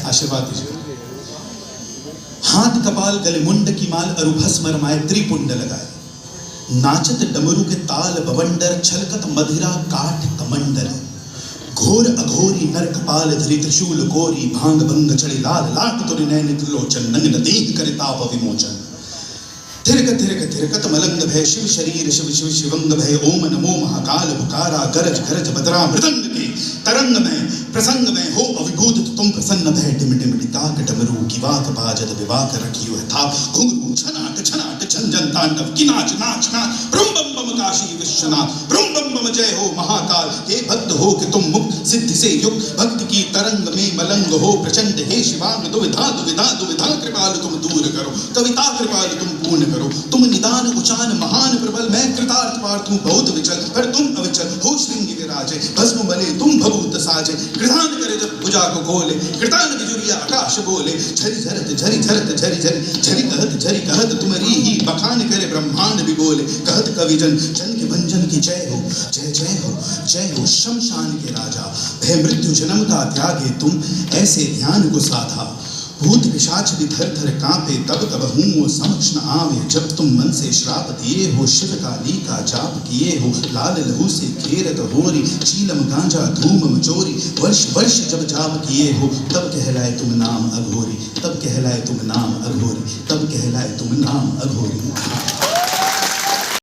आशीर्वाद दीजिए। हाथ कपाल गले मुंड की माल अरु भस्म रमाए त्रिपुंड लगाए, नाचत डमरू के ताल बवंडर छलकत मधिरा काठ कमंडल, घोर अघोरी नर कपाल धरि त्रिशूल कोरी, भांग भंग चढ़ी लाल लाट तुर नैन त्रिलोचन, नंग देह करे ताप विमोचन। थिरक थिरक थिरकत मलंग भय शिव शरीर शिव शिव शिवंग भय, ओम नमो महाकाल पुकारा, गरज गरज बदरा मृदंग के तरंग में प्रसंग में हो अविभूत तुम प्रसन्न भय, टिम टिम टिताक डमरू की वाक बाजत विवाक रखियो है था, घुंघरू छनाट छनाट झंझन तांडव की नाच नाच नाच, ब्रह्म बम बम काशी विश्वनाथ, ब्रह्म बम बम जय हो महाकाल, हे भक्त हो कि तुम मुक्त सिद्धि से युक्त, भक्ति की तरंग में मलंग हो प्रचंड, हे शिवांग दुविधा दुविधा दुविधा कृपाल तुम दूर करो, कविता कृपाल तुम पूर्ण करो, तुम निदान उचान महान प्रबल, मैं कृतार्थ पार तुम बहुत विचल, पर तुम अविचल हो श्रृंगी विराजे, भस्म बले तुम भभूत साजे, कृतान करे जब भुजा को खोले, कृतान बिजुरिया आकाश बोले, झरी झरत झरी झरत झरी झरी झरी कहत तुम्हारी ही बखान करे ब्रह्मांड भी बोले, कहत कविजन जन के भंजन की जय हो जय जय हो जय हो, शमशान के राजा भय मृत्यु जन्म का त्यागे तुम, ऐसे ध्यान को साधा, भूत पिशाच भी थर थर कांपे, तब तब हूँ वो समक्ष न आवे, जब तुम मन से श्राप दिए हो, शिव काली का जाप किए हो, लाल लहू से घेरत होरी, चीलम गांजा धूम मचोरी, वर्ष वर्ष जब जाप किए हो, तब कहलाए तुम नाम अघोरी, तब कहलाए तुम नाम अघोरी, तब कहलाए तुम नाम अघोरी।